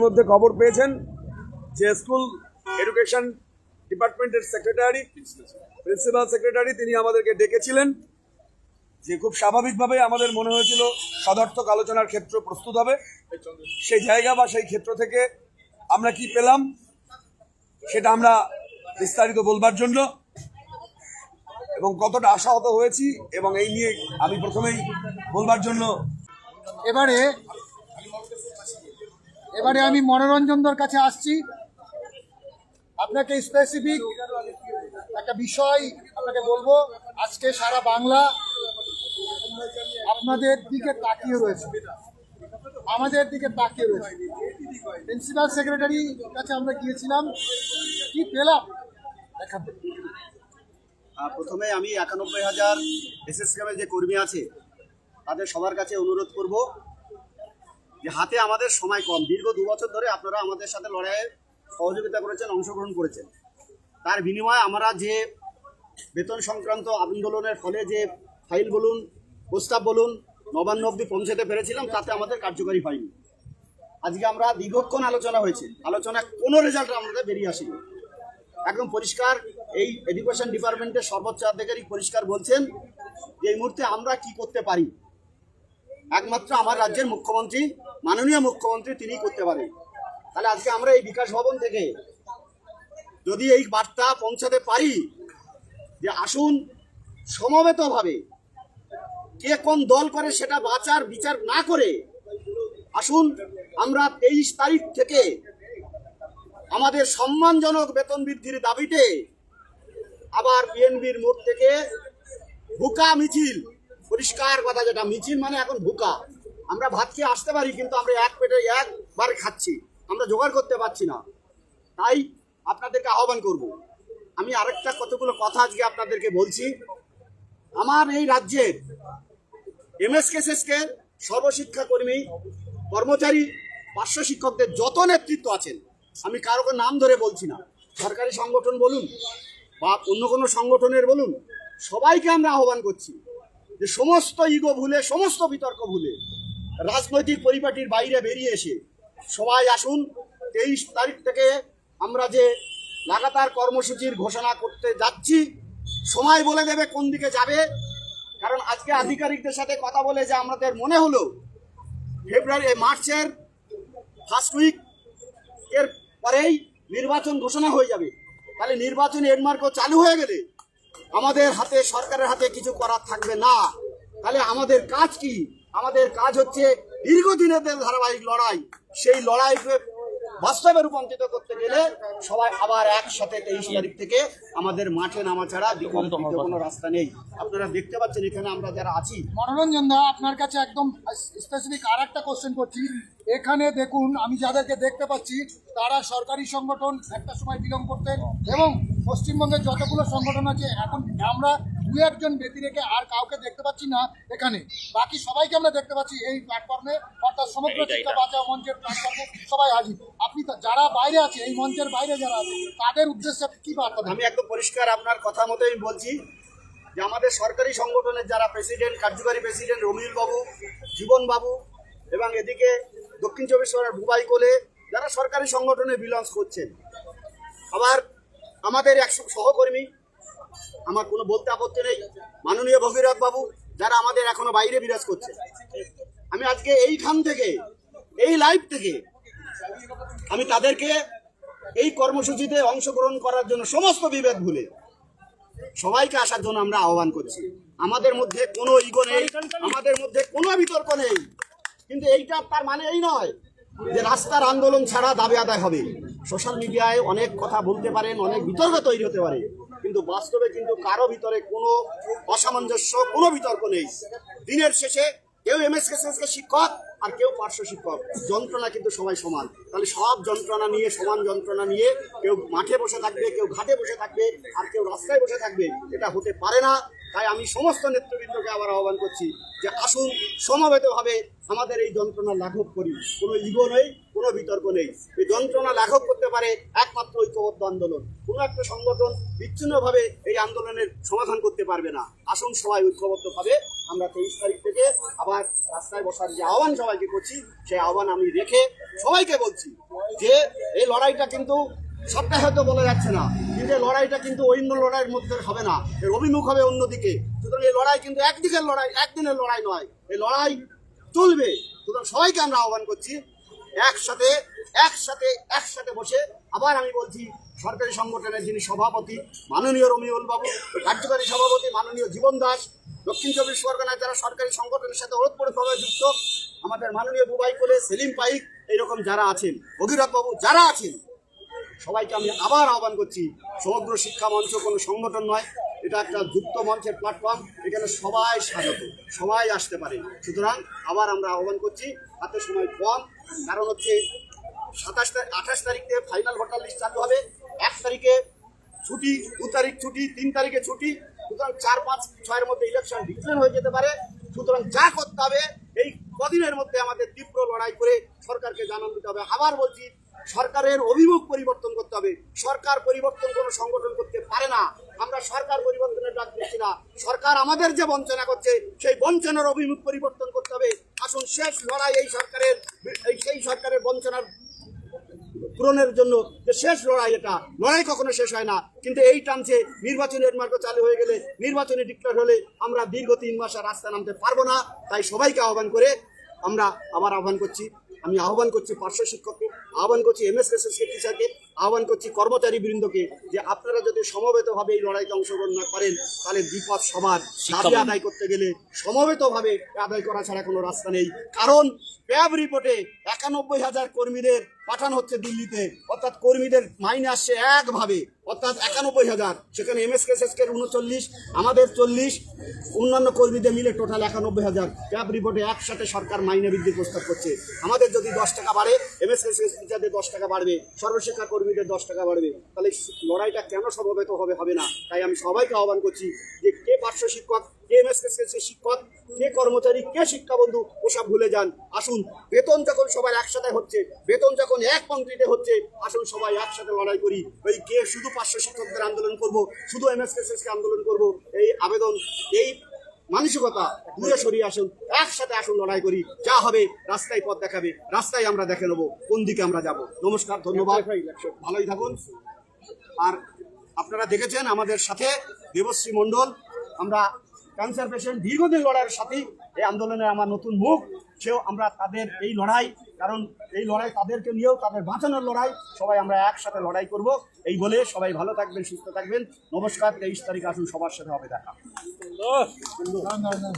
মধ্যে খবর পেয়েছেন যে স্কুল এডুকেশন ডিপার্টমেন্টের সেক্রেটারি প্রিন্সিপাল সেক্রেটারি তিনি আমাদেরকে ডেকেছিলেন, যে খুব স্বাভাবিকভাবে আমাদের মনে হয়েছিল সদর্থক আলোচনার ক্ষেত্র প্রস্তুত হবে। সেই জায়গা বা সেই ক্ষেত্র থেকে আমরা কি পেলাম সেটা আমরা বিস্তারিত বলবার জন্য এবং কতটা আশাহত হয়েছি এবং এই নিয়ে আমি প্রথমেই বলবার জন্য এবারে আমি মনোরঞ্জনদের কাছে আসছি। আপনাকে স্পেসিফিক একটা বিষয় আপনাকে বলবো। আজকে সারা বাংলা আপনাদের দিকে তাকিয়ে রয়েছে, আমাদের দিকে তাকিয়ে রয়েছে। প্রিন্সিপাল সেক্রেটারির কাছে আমরা গিয়েছিলাম, কি পেলাম দেখাতে। প্রথমে আমি ৯১,০০০ এসএসকেএমের যে কর্মী আছে তাদের সবার কাছে অনুরোধ করব যে হাতে আমাদের সময় কম। দীর্ঘ ২ বছর ধরে আপনারা আমাদের সাথে লড়াইয়ে সহযোগিতা করেছেন, অংশগ্রহণ করেছেন। তার বিনিময়ে আমরা যে বেতন সংক্রান্ত আন্দোলনের ফলে যে ফাইল বলুন, প্রস্তাব বলুন, নবান্ন অবধি পৌঁছাতে পেরেছিলাম, তাতে আমাদের কার্যকারী হয়নি। আজকে আমরা দীর্ঘক্ষণ আলোচনা হয়েছে, আলোচনা কোনো রেজাল্ট আমাদের বেরিয়ে আসেনি। একদম পরিষ্কার এই এডুকেশন ডিপার্টমেন্টের সর্বোচ্চ আধিকারিক পরিষ্কার বলছেন যে এই মুহূর্তে আমরা কি করতে পারি, একমাত্র আমার রাজ্যের মুখ্যমন্ত্রী, মাননীয় মুখ্যমন্ত্রী তিনিই করতে পারেন। তাহলে আজকে আমরা এই বিকাশ ভবন থেকে যদি এই বার্তা পৌঁছাতে পারি যে আসুন সমবেতভাবে, কে কোন দল করে সেটা বিচার না করে আসুন আমরা ২৩ তারিখ থেকে আমাদের সম্মানজনক বেতন বৃদ্ধির দাবিতে আবার বিএনপির মোড় থেকে ভুকা মিছিল, পরিষ্কার কথা, যেটা মিছিল মানে এখন ভুকা। আমরা ভাত খেয়ে আসতে পারি কিন্তু আমরা এক পেটে একবার খাচ্ছি, আমরা জোগাড় করতে পারছি না। তাই আপনাদেরকে আহ্বান করব। আমি আরেকটা কতগুলো কথা আজকে আপনাদেরকে বলছি। আমার এই রাজ্যের এমএসকেএসকে সর্বশিক্ষা কর্মী, কর্মচারী, পার্শ্ব শিক্ষকদের যত নেতৃত্ব আছেন, আমি কারো নাম ধরে বলছি না, সরকারি সংগঠন বলুন বা অন্য কোনো সংগঠনের বলুন, সবাইকে আমরা আহ্বান করছি যে সমস্ত ইগো ভুলে, সমস্ত বিতর্ক ভুলে, রাজনৈতিক পরিপাটির বাইরে বেরিয়ে এসে সবাই আসুন। ২৩ তারিখ থেকে আমরা যে লাগাতার কর্মসূচির ঘোষণা করতে যাচ্ছি, সময় বলে দেবে কোন দিকে যাবে। কারণ আজকে আধিকারিকদের সাথে কথা বলে যে আমাদের মনে হলো মার্চের ফার্স্ট উইক এর পরেই নির্বাচন ঘোষণা হয়ে যাবে। তাহলে নির্বাচনী এডমার্কও চালু হয়ে গেলে আমাদের হাতে, সরকারের হাতে কিছু করার থাকবে না। তাহলে আমাদের কাজ কি? আমাদের কাজ হচ্ছে দীর্ঘদিনের ধারাবাহিক লড়াই। সেই লড়াইকে বাস্তবে রূপান্তরিত করতে গেলে সবাই আবার একসাথে ২৩ তারিখ থেকে আমাদের মাঠে নামা ছাড়া কোনো রাস্তা নেই। আপনারা দেখতে পাচ্ছেন এখানে আমরা যারা আছি। মনোরঞ্জন দা, আপনার কাছে একদম স্পেসিফিক আর একটা কোশ্চেন করছি। এখানে দেখুন, আমি যাদেরকে দেখতে পাচ্ছি তারা সরকারি সংগঠন একটা সময় বিলং করতেন, এবং পশ্চিমবঙ্গের যতগুলো সংগঠন আছে এখন আমরা ২-১ ব্যক্তি রেখে আর কাউকে দেখতে পাচ্ছি না এখানে। বাকি সবাইকে আমরা দেখতে পাচ্ছি এই প্ল্যাটফর্মে, অর্থাৎ সমগ্র শিক্ষা বাঁচাও মঞ্চের প্ল্যাটফর্মে সবাই হাজির। আপনি যারা বাইরে আছে, এই মঞ্চের বাইরে যারা আছে, তাদের উদ্দেশ্যে কি বার্তা দেন? আমি একদম পরিষ্কার আপনার কথা মতো আমি বলছি যে আমাদের সরকারি সংগঠনের যারা প্রেসিডেন্ট, কার্যকারী প্রেসিডেন্ট রমিউল বাবু, জীবন বাবু, এবং এদিকে দক্ষিণ ২৪ পরগনার বুবাই কোলে, যারা সরকারি সংগঠনে বিলংস করছেন, আবার আমাদের ১০০ সহকর্মী, আমার কোনো বলতে আপত্তি নেই, মাননীয় ভগীরথ বাবু, যারা আমাদের এখনো বাইরে বিরাজ করছে। আমি আজকে এইখান থেকে, এই লাইভ থেকে আমি তাদেরকে এই কর্মসূচিতে অংশগ্রহণ করার জন্য সমস্ত বিভেদ ভুলে সবাইকে আসার জন্য আমরা আহ্বান করছি। আমাদের মধ্যে কোনো ইগো নেই, আমাদের মধ্যে কোনো বিতর্ক নেই, কিন্তু এইটা তার মানে এই নয় যে রাস্তার আন্দোলন ছাড়া দাবি আদায় হবে। সোশ্যাল মিডিয়ায় অনেক কথা বলতে পারেন, অনেক বিতর্ক তৈরি হতে পারে, কিন্তু বাস্তবে কিন্তু কারো ভিতরে কোনো অসামঞ্জস্য, কোনো বিতর্ক নেই। দিনের শেষে কেউ এমএসকেএসকে শিক্ষক আর কেউ পার্শ্ব শিক্ষক, যন্ত্রণা কিন্তু সবাই সমান। তাহলে সব যন্ত্রণা নিয়ে, সমান যন্ত্রণা নিয়ে কেউ মাঠে বসে থাকবে, কেউ ঘাটে বসে থাকবে, আর কেউ রাস্তায় বসে থাকবে, এটা হতে পারে না। তাই আমি সমস্ত নেতৃবৃন্দকে আবার আহ্বান করছি যে আসুন সমবেতভাবে আমাদের এই যন্ত্রণা লাঘব করি। কোনো ইগো নেই, কোনো বিতর্ক নেই। এই যন্ত্রণা লাঘব করতে পারে একমাত্র ঐক্যবদ্ধ আন্দোলন। কোনো একটা সংগঠন বিচ্ছিন্নভাবে এই আন্দোলনের সমাধান করতে পারবে না। আসুন সবাই ঐক্যবদ্ধভাবে আমরা 23 তারিখ থেকে আবার রাস্তায় বসার যে আহ্বান সবাইকে করছি, সেই আহ্বান আমি রেখে সবাইকে বলছি যে এই লড়াইটা কিন্তু সবটা হয়তো বলা যাচ্ছে না, কিন্তু এই লড়াইটা কিন্তু অন্য লড়াইয়ের মধ্যে হবে না, এর অভিমুখ হবে অন্যদিকে। সুতরাং এই লড়াই কিন্তু একদিকের লড়াই, একদিনের লড়াই নয়, এই লড়াই চলবে। সুতরাং সবাইকে আমরা আহ্বান করছি একসাথে একসাথে একসাথে বসে, আবার আমি বলছি সরকারি সংগঠনের যিনি সভাপতি মাননীয় রমিউল বাবু, কার্যকারী সভাপতি মাননীয় জীবন দাস, দক্ষিণ 24 পরগনায় যারা সরকারি সংগঠনের সাথে ওতপ্রোতভাবে যুক্ত আমাদের মাননীয় বুবাই কোলে, সেলিম পাইক, এইরকম যারা আছেন, ভগীরথ বাবু যারা আছেন, সবাইকে আমি আবার আহ্বান করছি। সমগ্র শিক্ষা মঞ্চ কোনো সংগঠন নয়, এটা একটা যুক্ত মঞ্চের প্ল্যাটফর্ম, এখানে সবাই স্বাগত, সবাই আসতে পারে। সুতরাং আবার আমরা আহ্বান করছি, হাতে সময় কম, কারণ হচ্ছে 28 তারিখে ফাইনাল ভোটার লিস্ট চালু হবে, 1 তারিখে ছুটি, 2 তারিখ ছুটি, 3 তারিখে ছুটি। সুতরাং 4, 5, 6 মধ্যে ইলেকশন ডিক্লেয়ার হয়ে যেতে পারে। সুতরাং যা করতে হবে এই কদিনের মধ্যে আমাদের তীব্র লড়াই করে সরকারকে জানান দিতে হবে। আবার বলছি, সরকারের অভিমুখ পরিবর্তন করতে হবে। সরকার পরিবর্তন কোনো সংগঠন করতে পারে না। আমরা সরকার পরিবর্তনের ডাক দিচ্ছি না, সরকার আমাদের যে বঞ্চনা করছে সেই বঞ্চনার অভিমুখ পরিবর্তন করতে হবে। আসুন শেষ লড়াই সেই সরকারের বঞ্চনার পূরণের জন্য, যে শেষ লড়াই, এটা লড়াই কখনো শেষ হয় না, কিন্তু এই টানছে নির্বাচনের মার্গ চালু হয়ে গেলে, নির্বাচনে ডিক্লেয়ার হলে আমরা দীর্ঘ 3 মাস আর রাস্তায় নামতে পারবো না। তাই সবাইকে আহ্বান করে আমরা আবার আহ্বান করছি, আমি আহ্বান করছি পার্শ্ব শিক্ষককে, আহ্বান করছি এমএসএসএসকে টিচারকে, আহ্বান করছি কর্মচারী বৃন্দকে, যে আপনারা যদি সমবেতভাবে এই লড়াইতে অংশগ্রহণ না করেন তাহলে বিপদ সবার। দাবি আদায় করতে গেলে সমবেতভাবে আদায় করা ছাড়া কোনো রাস্তা নেই। কারণ প্যাব রিপোর্টে 91,000 কর্মীদের পাঠানো হচ্ছে দিল্লিতে, অর্থাৎ কর্মীদের মাইনে আসছে একভাবে, অর্থাৎ 91,000, সেখানে এমএসএসএসকে 39, আমাদের 40, অন্যান্য কর্মীদের মিলে টোটাল 91,000। ক্যাব রিপোর্টে একসাথে সরকার মাইনে বৃদ্ধির প্রস্তাব করছে। আমাদের যদি 10 টাকা বাড়ে, এমএসএসএস টিচারদের 10 টাকা বাড়বে, সর্বশিক্ষা কর্মীদের 10 টাকা বাড়বে, তাহলে লড়াইটা কেন সমবেত হবে না? তাই আমি সবাইকে আহ্বান করছি যে কে পার্শ্ব শিক্ষক, কে এমএসএসএস শিক্ষক, কে কর্মচারী, কে শিক্ষাবন্ধু, ওসব ভুলে যান। আসুন বেতন যখন সবার একসাথে হচ্ছে, বেতন যখন এক পংক্তিতে হচ্ছে, আসুন সবাই একসাথে লড়াই করি। ওই কে শুধু পার্শ্ব শিক্ষকদের আন্দোলন করব, শুধু এমএসএসএসকে আন্দোলন করব, এই আবেদন, এই মানসিকতা দূরে সরিয়ে আসুন, একসাথে আসুন লড়াই করি। যা হবে রাস্তায় পথ দেখাবে, রাস্তায় আমরা দেখে নেবো কোন দিকে আমরা যাব। নমস্কার, ধন্যবাদ, ভালোই থাকুন। আর আপনারা দেখেছেন আমাদের সাথে দেবশ্রী মণ্ডল, আমরা ক্যান্সার পেশেন্ট, দীর্ঘদিন লড়াইয়ের সাথেই এই আন্দোলনে আমার নতুন মুখ, সেও আমরা তাদের এই লড়াই, কারণ এই লড়াই তাদেরকে নিয়েও, তাদের বাঁচানোর লড়াই, সবাই আমরা একসাথে লড়াই করব। এই বলে সবাই ভালো থাকবেন, সুস্থ থাকবেন। নমস্কার, 23 তারিখ আসুন, সবার সাথে হবে দেখা। না, না, না।